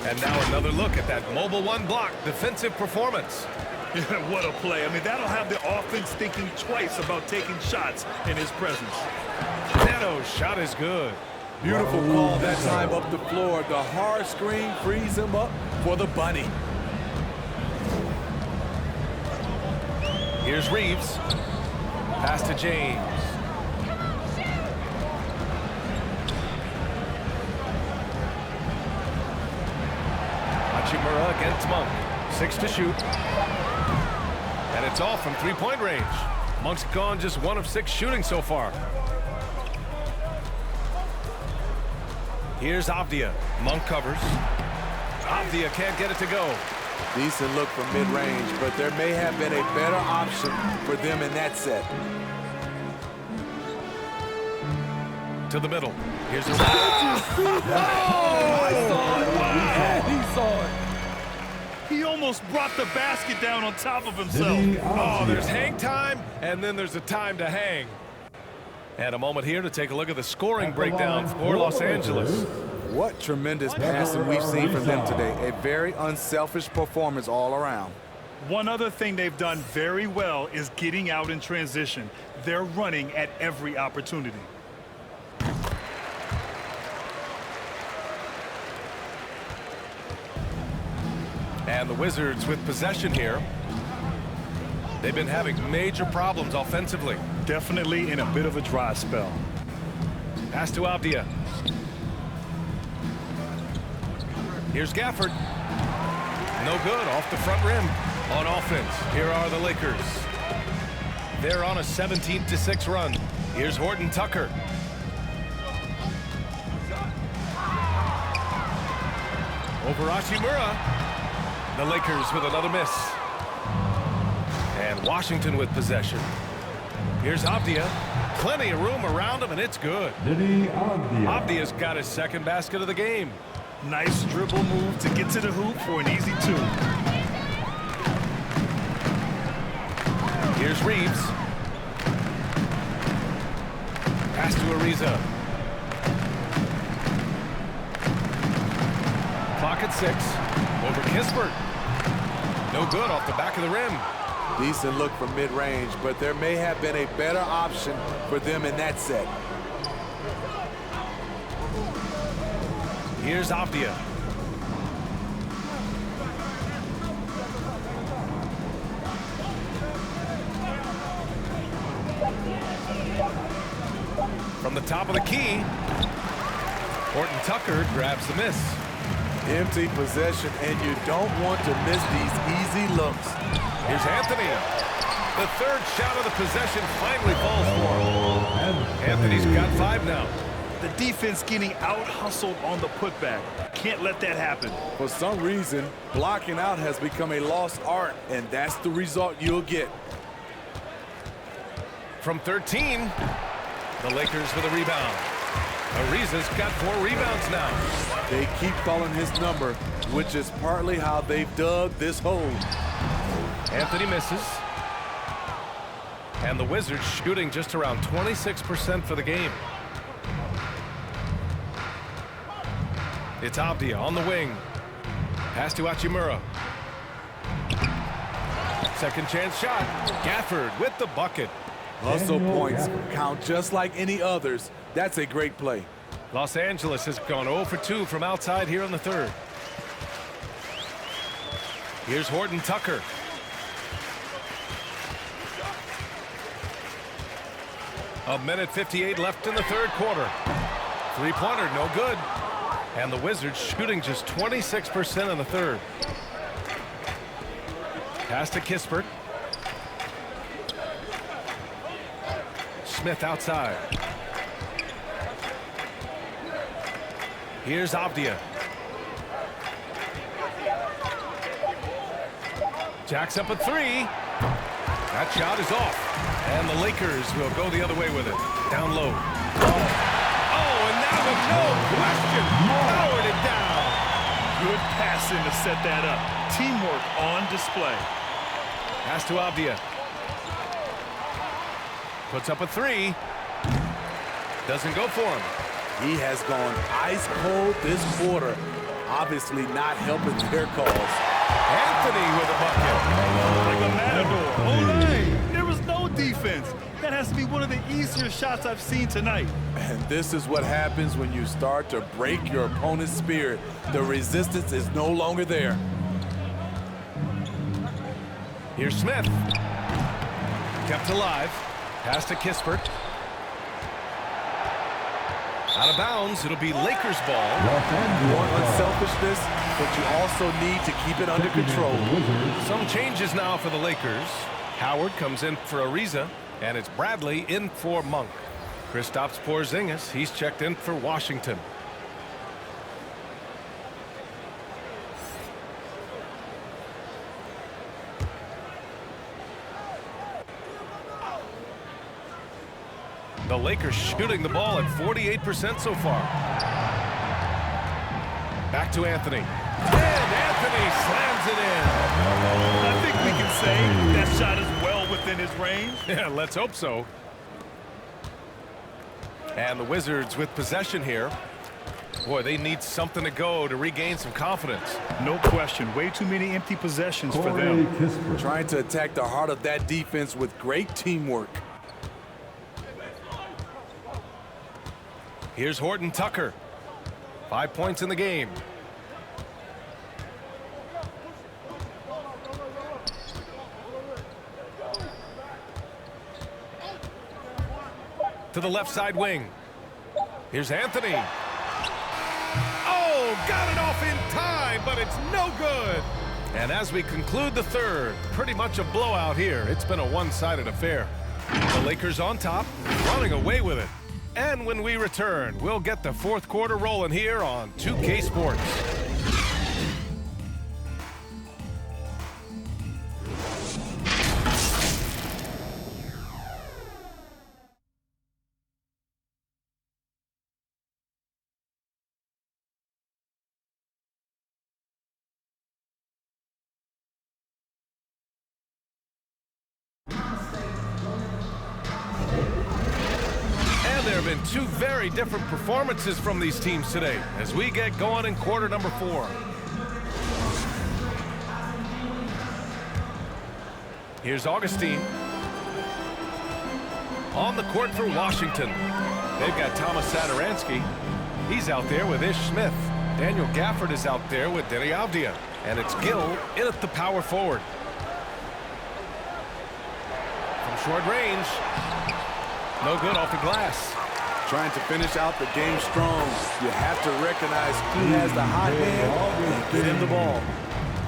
And now another look at that mobile one block defensive performance. Yeah, what a play. I mean, that'll have the offense thinking twice about taking shots in his presence. Neto's shot is good. Beautiful call that time up the floor. The hard screen frees him up for the bunny. Here's Reeves. Pass to James. Hachimura against Monk. 6 to shoot. And it's off from three-point range. Monk's gone just 1 of 6 shooting so far. Here's Avdija. Monk covers. Avdija can't get it to go. Decent look from mid-range, but there may have been a better option for them in that set. To the middle. Here's a... Oh! I saw it. Wow. He saw it. He almost brought the basket down on top of himself. Oh, there's hang time, and then there's a time to hang. And a moment here to take a look at the scoring breakdown for Los Angeles. What tremendous passing we've seen from them today. A very unselfish performance all around. One other thing they've done very well is getting out in transition. They're running at every opportunity. And the Wizards with possession here. They've been having major problems offensively. Definitely in a bit of a dry spell. Pass to Avdija. Here's Gafford. No good, off the front rim. On offense, here are the Lakers. They're on a 17-6 run. Here's Horton Tucker. Over Hachimura. The Lakers with another miss. And Washington with possession. Here's Avdija. Plenty of room around him, and it's good. Deni Avdija. Avdija's got his second basket of the game. Nice dribble move to get to the hoop for an easy 2. Here's Reeves. Pass to Ariza. Clock at 6. Over Kispert. No good off the back of the rim. Decent look from mid-range, but there may have been a better option for them in that set. Here's Avdija. From the top of the key, Horton Tucker grabs the miss. Empty possession, and you don't want to miss these easy looks. Here's Anthony. The third shot of the possession finally falls for him. Anthony's got 5 now. The defense getting out-hustled on the putback. Can't let that happen. For some reason, blocking out has become a lost art, and that's the result you'll get. From 13, the Lakers with a rebound. Ariza's got 4 rebounds now. They keep calling his number, which is partly how they've dug this hole. Anthony misses. And the Wizards shooting just around 26% for the game. It's Avdija on the wing. Pass to Hachimura. Second chance shot. Gafford with the bucket. Hustle points count just like any others. That's a great play. Los Angeles has gone 0 for 2 from outside here in the third. Here's Horton Tucker. A minute 58 left in the third quarter. Three-pointer, no good. And the Wizards shooting just 26% in the third. Pass to Kispert. Smith outside. Here's Avdija. Jacks up a three. That shot is off. And the Lakers will go the other way with it. Down low. Oh, and that was no question. Powered it down. Good passing to set that up. Teamwork on display. Pass to Avdija. Puts up a three. Doesn't go for him. He has gone ice cold this quarter. Obviously not helping their cause. Anthony with a bucket. Like a matador. Olay! There was no defense. That has to be one of the easier shots I've seen tonight. And this is what happens when you start to break your opponent's spirit. The resistance is no longer there. Here's Smith. Kept alive. Pass to Kispert. Out of bounds. It'll be Lakers ball. You want unselfishness, but you also need to keep it under control. Some changes now for the Lakers. Howard comes in for Ariza, and it's Bradley in for Monk. Kristaps Porzingis, he's checked in for Washington. The Lakers shooting the ball at 48% so far. Back to Anthony. And Anthony slams it in. I think we can say that shot is well within his range. Yeah, let's hope so. And the Wizards with possession here. Boy, they need something to go to regain some confidence. No question. Way too many empty possessions for them. Trying to attack the heart of that defense with great teamwork. Here's Horton Tucker. 5 points in the game. To the left side wing. Here's Anthony. Oh, got it off in time, but it's no good. And as we conclude the third, pretty much a blowout here. It's been a one-sided affair. The Lakers on top, running away with it. And when we return, we'll get the fourth quarter rolling here on 2K Sports. There have been two very different performances from these teams today as we get going in quarter number 4. Here's Augustine. On the court for Washington. They've got Thomas Satoransky. He's out there with Ish Smith. Daniel Gafford is out there with Deni Avdija. And it's Gill in at the power forward. From short range. No good off the glass. Trying to finish out the game strong. You have to recognize who has the hot hand and get him the ball.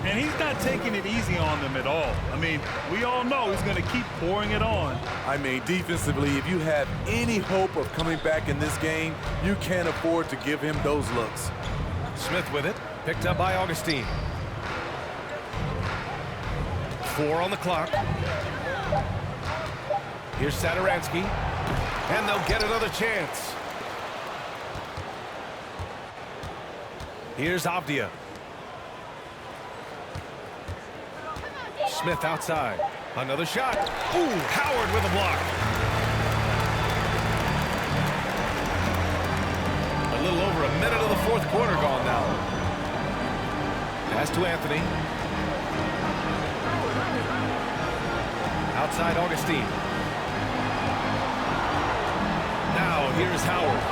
And he's not taking it easy on them at all. I mean, we all know he's going to keep pouring it on. I mean, defensively, if you have any hope of coming back in this game, you can't afford to give him those looks. Smith with it. Picked up by Augustine. 4 on the clock. Here's Satoransky. And they'll get another chance. Here's Avdija. Smith outside. Another shot. Ooh, Howard with a block. A little over a minute of the fourth quarter gone now. Pass to Anthony. Outside Augustine. Now here's Howard.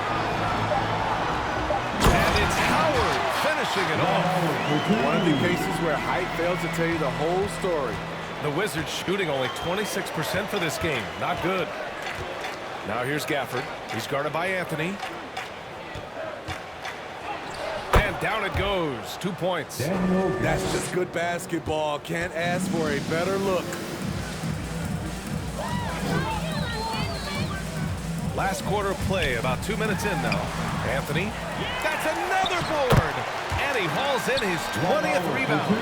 And it's Howard finishing it off. One of the cases where height fails to tell you the whole story. The Wizards shooting only 26% for this game. Not good. Now here's Gafford. He's guarded by Anthony. And down it goes. 2 points. That's just good basketball. Can't ask for a better look. Last quarter of play, about 2 minutes in now. Anthony, that's another board. And And he hauls in his 20th rebound.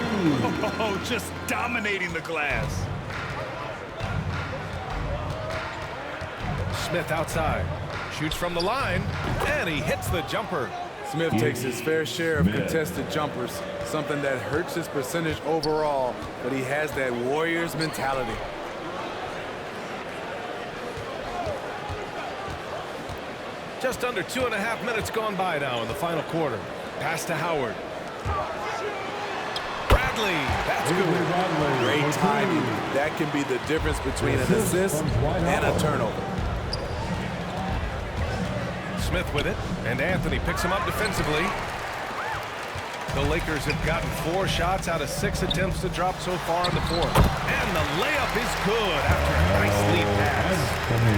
Oh, just dominating the glass. Smith outside. Shoots from the line, and he hits the jumper. Smith takes his fair share of contested jumpers, something that hurts his percentage overall, but he has that Warriors mentality. Just under 2.5 minutes gone by now in the final quarter. Pass to Howard. Bradley, that's good. Great timing. That can be the difference between an assist and a turnover. Smith with it, and Anthony picks him up defensively. The Lakers have gotten 4 shots out of 6 attempts to drop so far in the fourth. And the layup is good after a nice lead pass.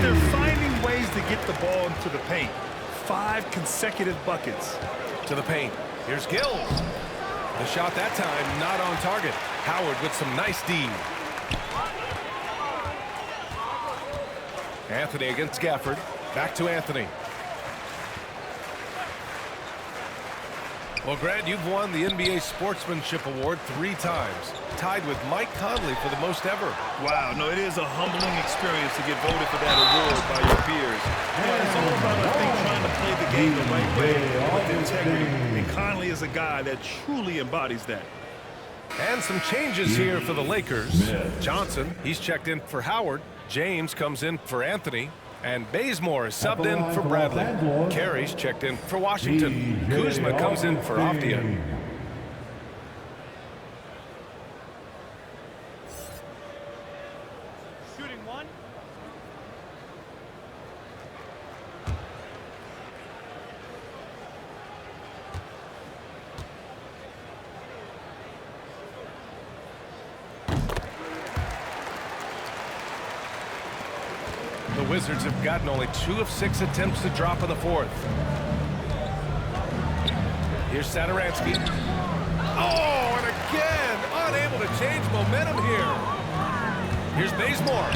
They're finding ways to get the ball into the paint. 5 consecutive buckets. To the paint. Here's Gill. The shot that time not on target. Howard with some nice D. Anthony against Gafford. Back to Anthony. Well, Grant, you've won the NBA Sportsmanship Award 3 times, tied with Mike Conley for the most ever. Wow, no, it is a humbling experience to get voted for that award by your peers. You know, it's all about, I think, trying to play the game the right way with integrity. And Conley is a guy that truly embodies that. And some changes here for the Lakers. Johnson, he's checked in for Howard. James comes in for Anthony. And Bazemore is subbed in for Bradley. Carey's checked in for Washington. Kuzma comes in for Avdija. Shooting one. The Wizards have gotten only 2 of 6 attempts to drop in the fourth. Here's Satoransky. Oh, and again, unable to change momentum here. Here's Bazemore.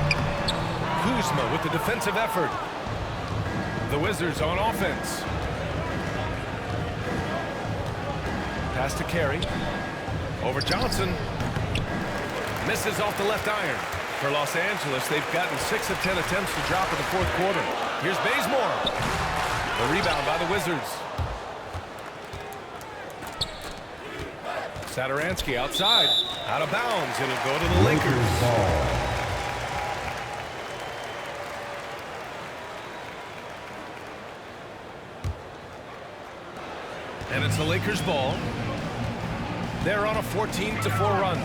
Kuzma with the defensive effort. The Wizards on offense. Pass to Carey. Over Johnson. Misses off the left iron. For Los Angeles, they've gotten 6 of 10 attempts to drop in the fourth quarter. Here's Bazemore. The rebound by the Wizards. Satoransky outside. Out of bounds. It'll go to the Lakers. And it's the Lakers' ball. They're on a 14-4 run.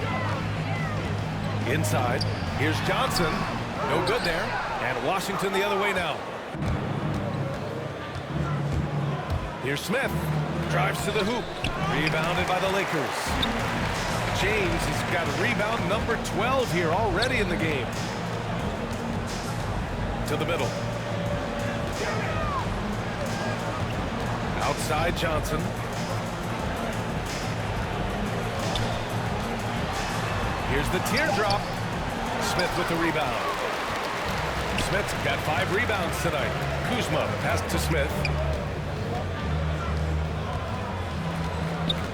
Inside. Here's Johnson. No good there. And Washington the other way now. Here's Smith. Drives to the hoop. Rebounded by the Lakers. James has got rebound number 12 here already in the game. To the middle. Outside Johnson. Here's the teardrop. Smith with the rebound. Smith's got 5 rebounds tonight. Kuzma pass to Smith.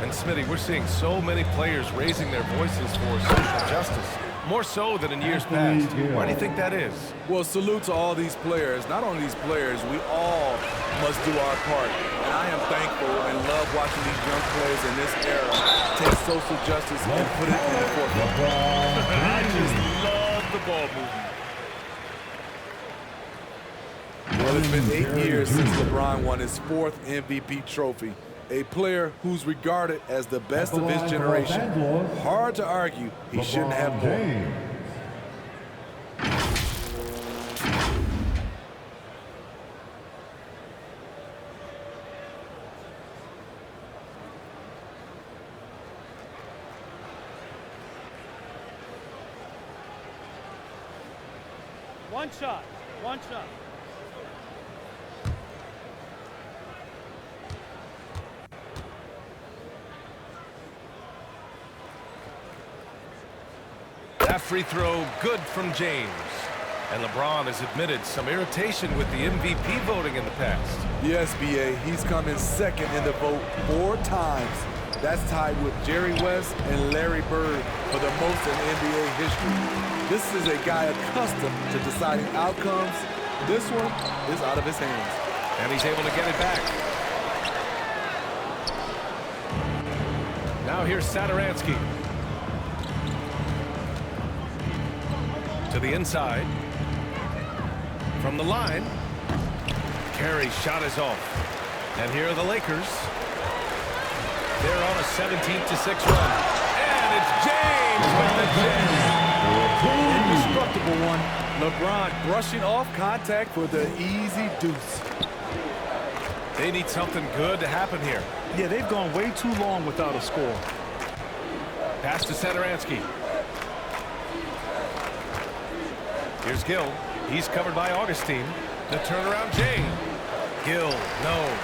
And Smitty, we're seeing so many players raising their voices for social justice. More so than in years past. Why do you think that is? Well, salute to all these players. Not only these players, we all must do our part. And I am thankful and love watching these young players in this era take social justice and put it in the forefront. I just love the ball movement. Well, it's been 8 years since LeBron won his 4th MVP trophy. A player who's regarded as the best of his generation. Hard to argue he shouldn't have more. One shot. One shot. That free throw good from James. And LeBron has admitted some irritation with the MVP voting in the past. Yes, B.A., he's come in second in the vote 4 times. That's tied with Jerry West and Larry Bird for the most in NBA history. This is a guy accustomed to deciding outcomes. This one is out of his hands. And he's able to get it back. Now here's Satoransky. To the inside. From the line. Carey's shot is off. And here are the Lakers. They're on a 17-6 run. And it's James with the jam. Indestructible one. LeBron brushing off contact for the easy deuce. They need something good to happen here. Yeah, they've gone way too long without a score. Pass to Satoransky. Here's Gill. He's covered by Augustine. The turnaround, Jane. Gill, no.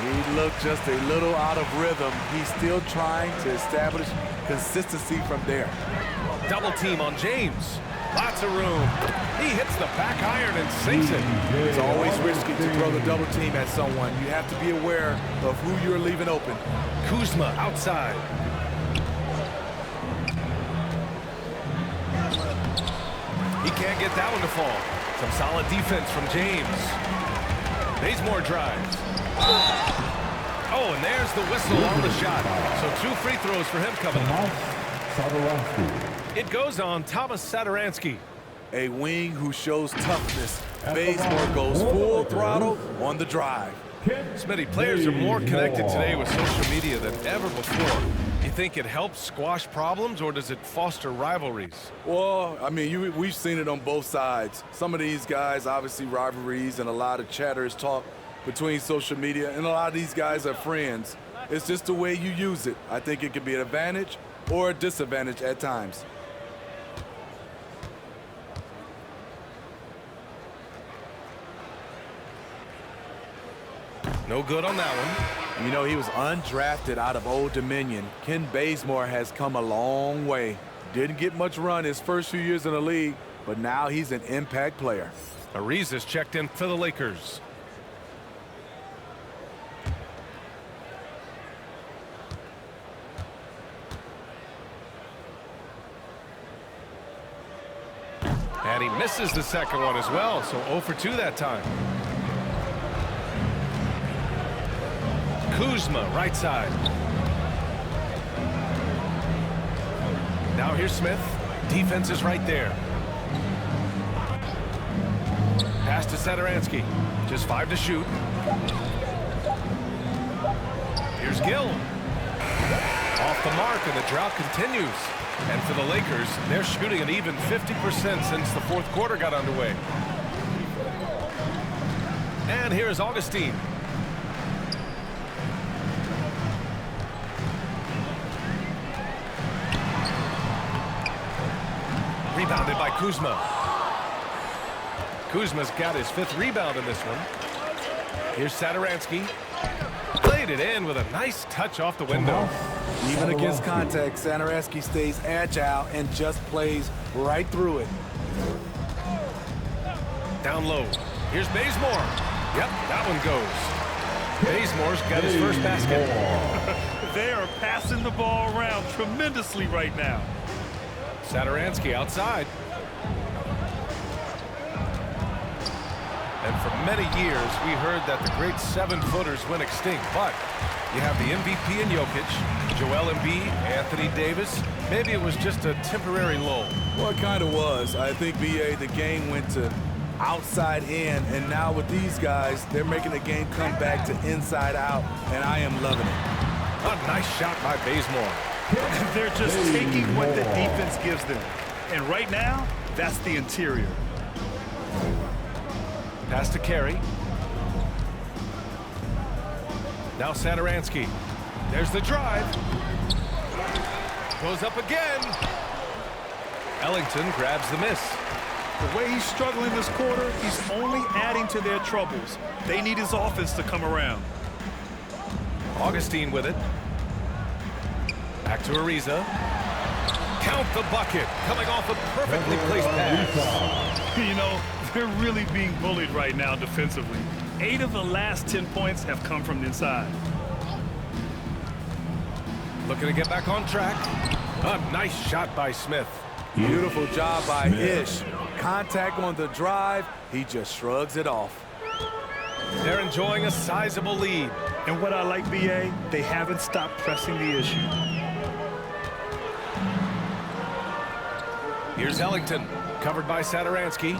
He looked just a little out of rhythm. He's still trying to establish consistency from there. Double team on James. Lots of room. He hits the back iron and sinks it. It's always risky to throw the double team at someone. You have to be aware of who you're leaving open. Kuzma outside. He can't get that one to fall. Some solid defense from James. Bazemore drives. Oh, and there's the whistle on the shot. So 2 free throws for him coming up. It goes on Thomas Satoransky. A wing who shows toughness. Bazemore goes full throttle on the drive. Smitty, players are more connected today with social media than ever before. You think it helps squash problems, or does it foster rivalries? Well, I mean, we've seen it on both sides. Some of these guys, obviously rivalries and a lot of chatters talk between social media, and a lot of these guys are friends. It's just the way you use it. I think it can be an advantage or a disadvantage at times. No good on that one. You know, he was undrafted out of Old Dominion. Ken Bazemore has come a long way. Didn't get much run his first few years in the league, but now he's an impact player. Ariza's checked in for the Lakers. And he misses the second one as well, so 0 for 2 that time. Kuzma, right side. Now here's Smith. Defense is right there. Pass to Satoransky. Just 5 to shoot. Here's Gill. Off the mark, and the drought continues. And for the Lakers, they're shooting an even 50% since the fourth quarter got underway. And here's Augustine. Rebounded by Kuzma. Kuzma's got his 5th rebound in this one. Here's Satoransky. Played it in with a nice touch off the window. Even against contact, Satoransky stays agile and just plays right through it. Down low. Here's Bazemore. Yep, that one goes. Bazemore's got his first basket. They are passing the ball around tremendously right now. Satoransky outside. And for many years, we heard that the great 7-footers went extinct, but you have the MVP in Jokic, Joel Embiid, Anthony Davis. Maybe it was just a temporary lull. Well, it kind of was. I think, BA, the game went to outside in, and now with these guys, they're making the game come back to inside out, and I am loving it. A nice shot by Bazemore. They're just taking what the defense gives them. And right now, that's the interior. Pass to Carey. Now Satoransky. There's the drive. Goes up again. Ellington grabs the miss. The way he's struggling this quarter, he's only adding to their troubles. They need his offense to come around. Augustine with it. Back to Ariza. Count the bucket. Coming off a perfectly placed pass. You know, they're really being bullied right now defensively. 8 of the last 10 points have come from the inside. Looking to get back on track. A nice shot by Smith. Beautiful job by Ish. Contact on the drive. He just shrugs it off. They're enjoying a sizable lead. And what I like, BA, they haven't stopped pressing the issue. Here's Ellington, covered by Satoransky.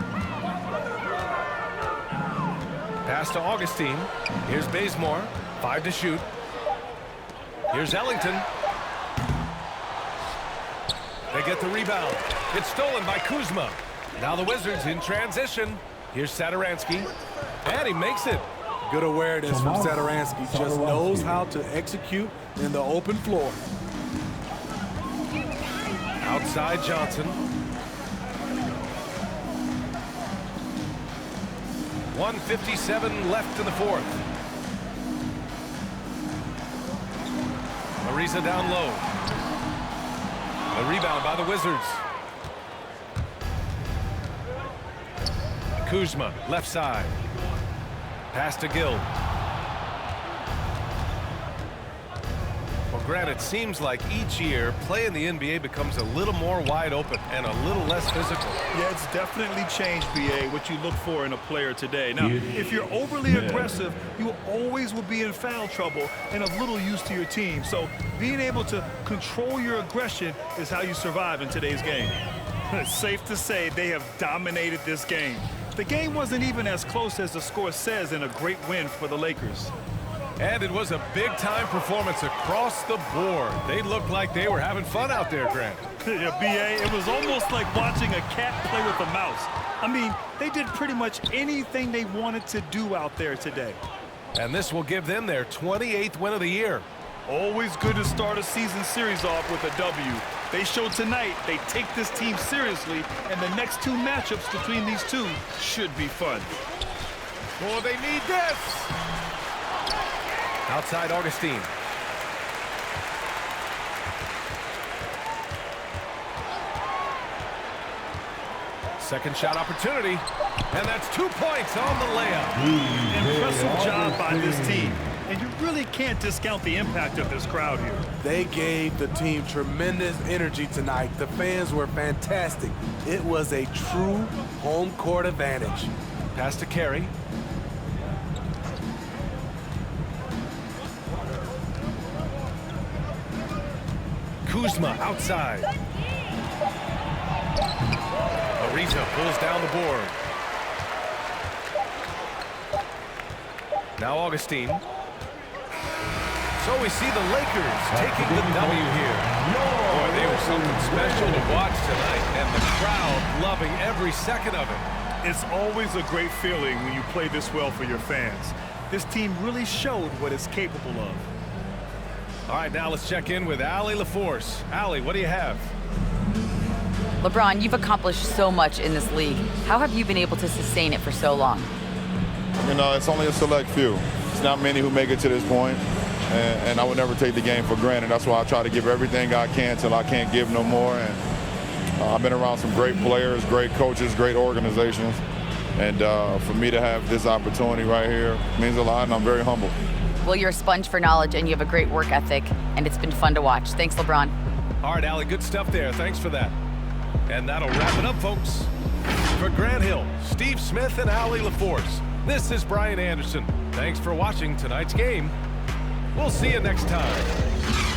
Pass to Augustine. Here's Bazemore, 5 to shoot. Here's Ellington. They get the rebound. It's stolen by Kuzma. Now the Wizards in transition. Here's Satoransky, and he makes it. Good awareness from Satoransky. Just knows how to execute in the open floor. Outside Johnson. 1:57 left in the fourth. Ariza down low. A rebound by the Wizards. Kuzma, left side. Pass to Gill. Well, Grant, it seems like each year, play in the NBA becomes a little more wide open and a little less physical. Yeah, it's definitely changed, BA, what you look for in a player today. Now, if you're overly aggressive, you always will be in foul trouble and of little use to your team. So being able to control your aggression is how you survive in today's game. It's safe to say they have dominated this game. The game wasn't even as close as the score says in a great win for the Lakers. And it was a big-time performance across the board. They looked like they were having fun out there, Grant. Yeah, BA, it was almost like watching a cat play with a mouse. I mean, they did pretty much anything they wanted to do out there today. And this will give them their 28th win of the year. Always good to start a season series off with a W. They showed tonight they take this team seriously, and the next two matchups between these two should be fun. Oh, they need this! Outside Augustine. Second shot opportunity, and that's 2 points on the layup. Impressive job by this team. And you really can't discount the impact of this crowd here. They gave the team tremendous energy tonight. The fans were fantastic. It was a true home court advantage. Pass to Carey. Kuzma outside. Ariza pulls down the board. Now Augustine. So we see the Lakers taking the W here. Boy, they were something special to watch tonight, and the crowd loving every second of it. It's always a great feeling when you play this well for your fans. This team really showed what it's capable of. All right, now let's check in with Allie LaForce. Allie, what do you have? LeBron, you've accomplished so much in this league. How have you been able to sustain it for so long? You know, it's only a select few. It's not many who make it to this point. And I would never take the game for granted. That's why I try to give everything I can till I can't give no more. And I've been around some great players, great coaches, great organizations. And for me to have this opportunity right here means a lot, and I'm very humble. Well, you're a sponge for knowledge, and you have a great work ethic, and it's been fun to watch. Thanks, LeBron. All right, Allie, good stuff there. Thanks for that. And that'll wrap it up, folks. For Grant Hill, Steve Smith, and Allie LaForce, this is Brian Anderson. Thanks for watching tonight's game. We'll see you next time.